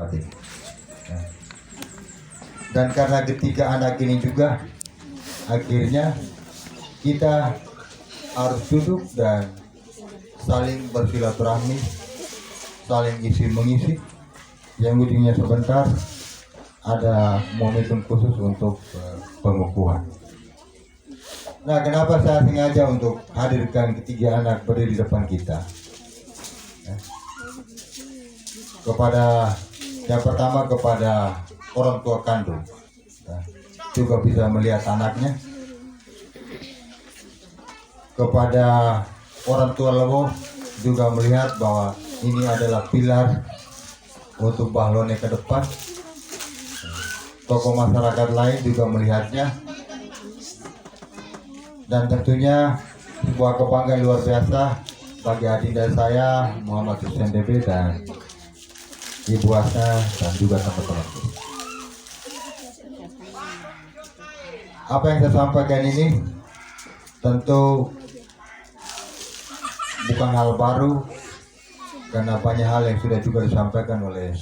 batin. Nah, dan karena ketiga anak ini juga akhirnya kita harus duduk dan saling bersilaturahmi, saling isi mengisi. Yang ujungnya sebentar ada momentum khusus untuk pengukuhan. Nah, kenapa saya sengaja untuk hadirkan ketiga anak berdiri di depan kita? Kepada yang pertama kepada orang tua kandung, juga bisa melihat anaknya. Kepada orang tua lewo juga melihat bahwa ini adalah pilar untuk Bahlone ke depan. Tokoh masyarakat lain juga melihatnya, dan tentunya sebuah kebanggaan luar biasa bagi adinda saya Muhammad Hussein DB dan Ibu Asna dan juga teman-teman. Apa yang saya sampaikan ini tentu bukan hal baru, karena banyak hal yang sudah juga disampaikan oleh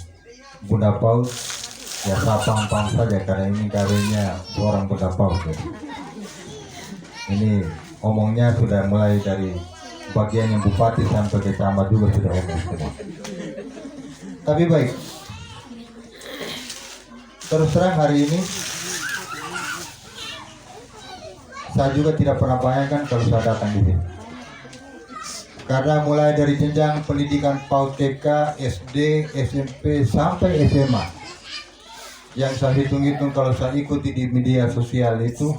Bunda Paus. Ya, saya paham saja karena ini karyanya seorang Bunda Paus. Ini omongnya sudah mulai dari bagian yang bupati sampai ke camat juga sudah omong semua. Tapi baik, terus terang hari ini saya juga tidak pernah bayangkan kalau saya datang di sini. Karena mulai dari jenjang pendidikan PAUD TK, SD, SMP sampai SMA, yang saya hitung-hitung kalau saya ikuti di media sosial itu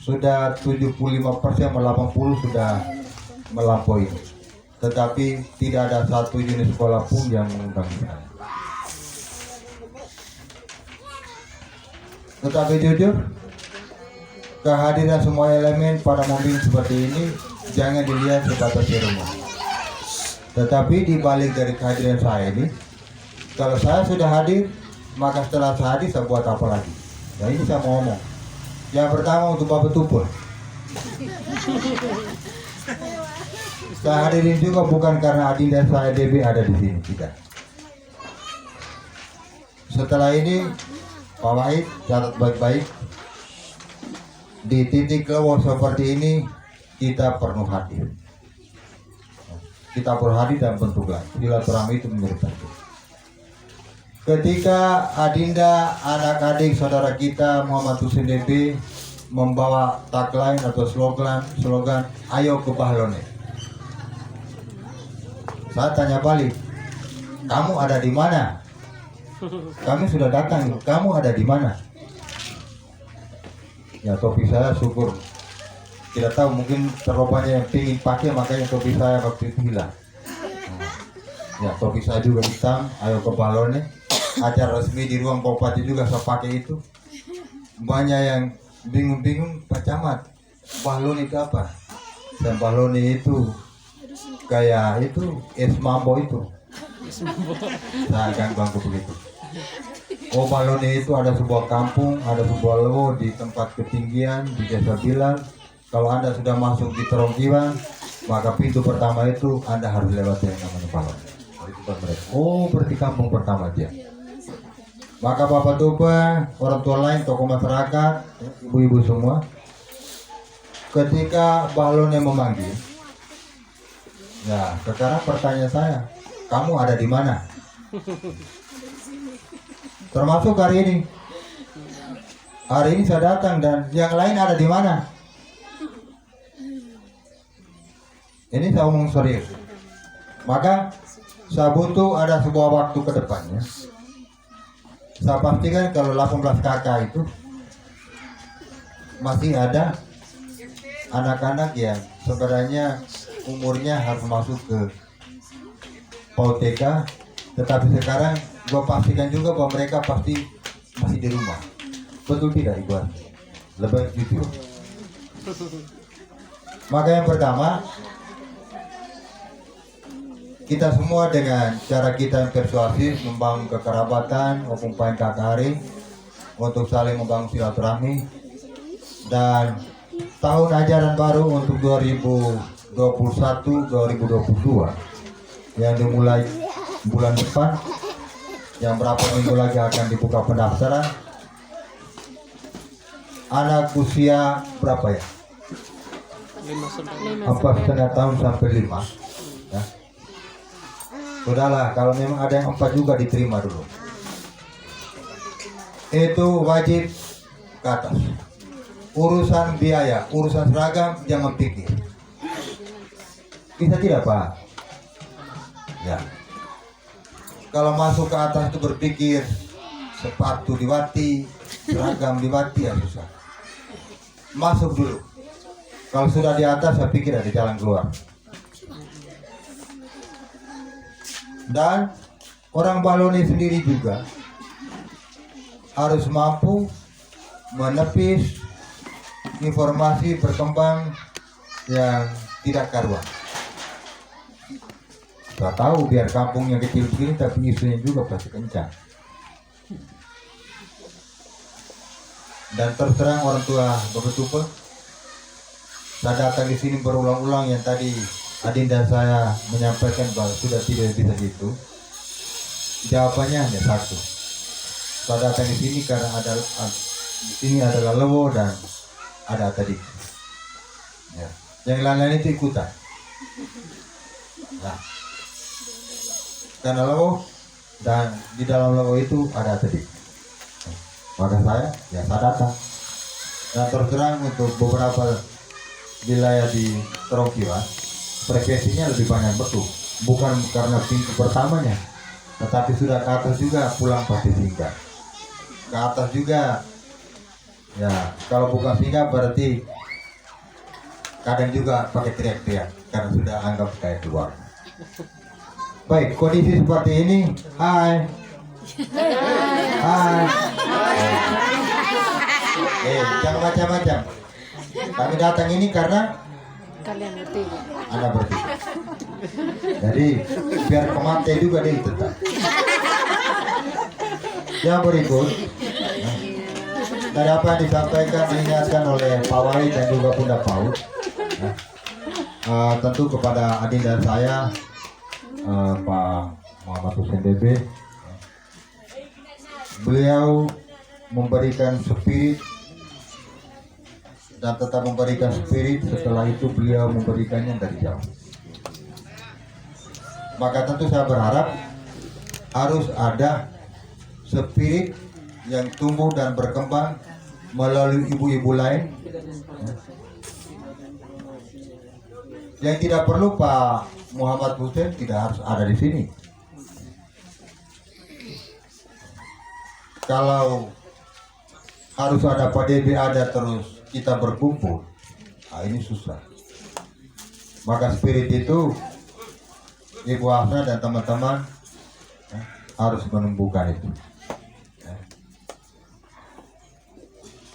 sudah 75% 80 sudah melampaui. Tetapi tidak ada satu unit sekolah pun yang mengundang saya. Tetapi jujur, kehadiran semua elemen pada mobil seperti ini jangan dilihat sebatas seremoni. Tetapi di balik dari kehadiran saya ini, kalau saya sudah hadir, maka setelah saya hadir saya buat apa lagi? Ya, ini saya mau ngomong. Yang pertama untuk Bapak Tupul. Saya hadirin juga bukan karena adinda saya DB ada di sini, tidak. Setelah ini, Pak Wahid catat baik-baik. Di titik lewo seperti ini kita perlu hadir. Kita perlu hadir dan bentuk lagi. Silaturahmi itu menjadi penting. Ketika adinda, anak-adik, saudara kita Muhammad Hussein DB membawa tagline atau slogan ayo ke Bahlone. Saya tanya balik, kamu ada di mana? Kami sudah datang, kamu ada di mana? Ya, topi saya syukur. Tidak tahu, mungkin terobanya yang pingin pakai makanya topi saya waktu itu hilang. Ya, topi saya juga hitam, ayo ke Bahlone. Acara resmi di ruang Bupati juga saya pakai itu. Banyak yang bingung-bingung, Pak Camat, Bahlone itu apa? Dan Bahlone itu kayak itu es mambo itu. Nah, ganggu begitu. Oh, Bahlone itu ada sebuah kampung, ada sebuah lewo di tempat ketinggian di Desa Bilal. Kalau Anda sudah masuk di Teronggiwan, maka pintu pertama itu Anda harus lewat yang namanya Bahlone. Oh, berarti kampung pertama dia. Maka Bapak Tupa, orang tua lain, tokoh masyarakat, ibu-ibu semua, ketika Bahlone memanggil, ya sekarang pertanyaan saya, kamu ada di mana? Termasuk hari ini. Hari ini saya datang dan yang lain ada di mana? Ini saya omong serius. Maka saya butuh ada sebuah waktu ke depannya. Saya pastikan kalau 18 kakak itu masih ada anak-anak yang sebenarnya umurnya harus masuk ke PAUD TK, tetapi sekarang gua pastikan juga bahwa mereka pasti masih di rumah. Betul tidak, Ibu? Lebih jujur. Maka yang pertama, kita semua dengan cara kita yang persuasif membangun kekerabatan maupun kakari untuk saling membangun silaturahmi, dan tahun ajaran baru untuk 2021-2022 yang dimulai bulan depan yang berapa minggu lagi akan dibuka pendaftaran. Anak usia berapa ya? 4,5 tahun sampai 5 ya. Sudahlah, kalau memang ada yang 4 juga diterima dulu. Itu wajib ke atas. Urusan biaya, urusan seragam jangan pikir. Bisa tidak Pak? Ya. Kalau masuk ke atas itu berpikir sepatu diwati, seragam diwati ya susah. Masuk dulu. Kalau sudah di atas saya pikir ada jalan keluar. Dan orang Baloni sendiri juga harus mampu menepis informasi berkembang yang tidak karuan. Saya tahu biar kampungnya kecil begini tapi isunya juga pasti kencang. Dan terus terang orang tua Bapak Tupe, saya datang di sini berulang-ulang yang tadi adinda saya menyampaikan bahwa sudah tidak bisa gitu. Jawabannya hanya satu. Saya datang di sini karena di sini adalah lewo dan ada tadi. Ya. Yang lain-lain itu ikutan. Nah, karena lewo dan di dalam lewo itu ada tadi. Maka saya datang. Dan terus terang untuk beberapa wilayah di Terokiwa frekuensinya lebih banyak betul, bukan karena pintu pertamanya, tetapi sudah ke atas juga pulang pasti singgah. Ke atas juga, ya kalau bukan singgah berarti kadang juga pakai teriak-teriak karena sudah anggap kayak keluar. Baik, kondisi seperti ini, hai, jangan macam-macam. Kami datang ini karena kalian bertiga. Anda bertiga. Jadi biar pemantai juga dia tetap. Yang berikut dari apa yang disampaikan diingatkan oleh Pak Wali dan juga Bunda Paul, tentu kepada adinda saya Pak Muhammad Hussein DB, beliau memberikan spirit dan tetap memberikan spirit. Setelah itu beliau memberikannya dari jauh. Maka tentu saya berharap harus ada spirit yang tumbuh dan berkembang melalui ibu-ibu lain, yang tidak perlu Pak Muhammad Hussein tidak harus ada di sini. Kalau harus ada Pak DB ada terus kita berkumpul, nah ini susah. Maka spirit itu Ibu Hafna dan teman-teman harus menumbuhkan itu.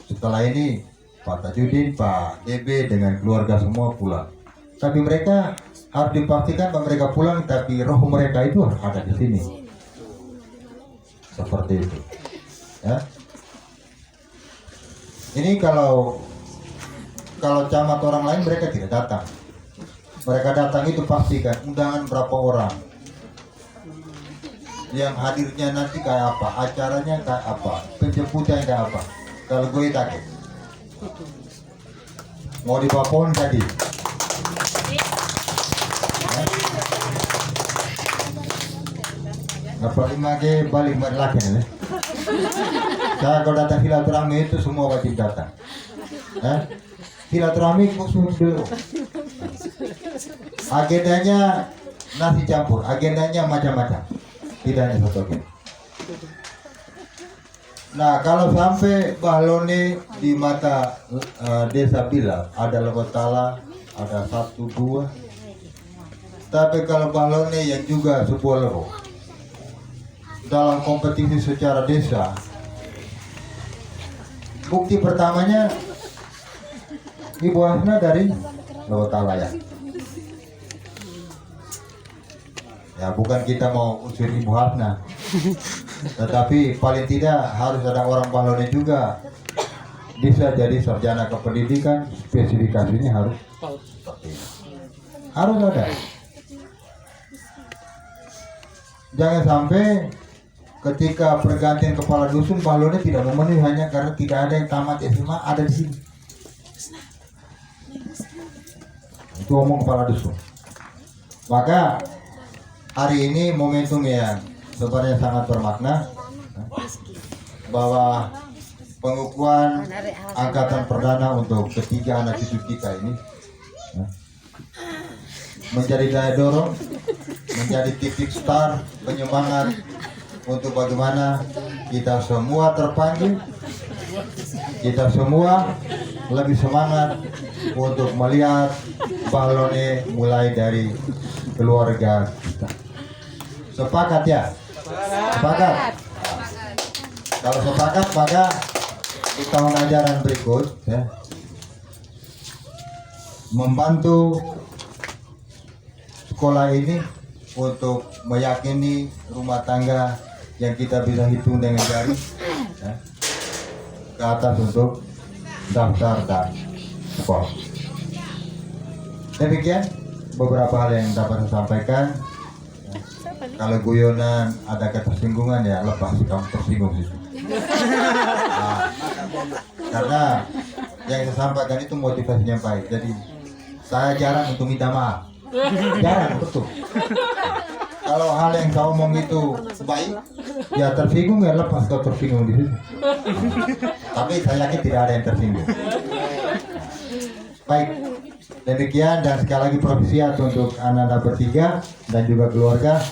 Setelah ini Pak Tajudin, Pak DB dengan keluarga semua pulang. Tapi mereka harus dipastikan bahwa mereka pulang, tapi roh mereka itu harus ada di sini. Seperti itu. Ya. Ini kalau camat orang lain mereka tidak datang. Mereka datang itu pastikan undangan berapa orang, yang hadirnya nanti kayak apa, acaranya kayak apa, penjemputannya kayak apa. Kalau gue takut mau dibapon tadi. Apa lagi balik lagi nih? Saya kalau datang silaturahmi itu semua wajib datang. Silaturahmi khusus dulu. Agendanya nasi campur, agendanya macam-macam. Tidak hanya satu agenda. Nah, kalau sampai Baloni di mata desa Bilal ada Lewotala, ada 1, 2. Tapi kalau Baloni yang juga sebuah lewo dalam kompetisi secara desa, bukti pertamanya Ibu Hasna dari Lewotala ya. Ya bukan kita mau usir Ibu Hasna, tetapi paling tidak harus ada orang Baloni juga bisa jadi sarjana kependidikan, spesifikasinya harus seperti ini. Harus ada. Jangan sampai ketika pergantian kepala dusun, balonnya tidak memenuhi hanya karena tidak ada yang tamat SMA ada di sini. Itu omong kepala dusun. Maka hari ini momentum yang sebenarnya sangat bermakna, bahwa pengukuhan angkatan perdana untuk ketiga anak cucu kita ini menjadi daya dorong, menjadi titik start penyemangat untuk bagaimana kita semua terpanggil, kita semua lebih semangat untuk melihat Bahlone mulai dari keluarga kita. Sepakat ya? Sepakat. Kalau sepakat, maka di tahun ajaran berikut ya, membantu sekolah ini untuk meyakini rumah tangga yang kita bisa hitung dengan jari ya, ke atas untuk daftar dan sekolah. Demikian beberapa hal yang dapat saya sampaikan. Kalau guyonan ada ketersinggungan ya lepas, kamu tersinggung situ. Nah, karena yang saya sampaikan itu motivasinya baik. Jadi saya jarang untuk minta maaf. Jarang, betul. Kalau hal yang saya omong itu baik, ya tersinggung ya lepas, kau tersinggung di situ. Tapi saya yakin tidak ada yang tersinggung. Baik, demikian dan sekali lagi profisiat untuk anak-anak bertiga dan juga keluarga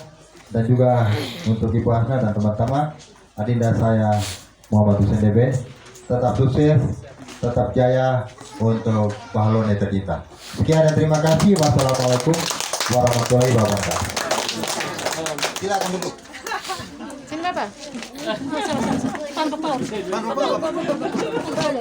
dan juga untuk Ibu Hasna dan teman-teman. Adinda saya Muhammad Hussein DB, tetap sukses, tetap jaya untuk Bahlone tercinta. Sekian dan terima kasih. Wassalamualaikum warahmatullahi wabarakatuh. Silakan duduk. Sini Bapak. Pan.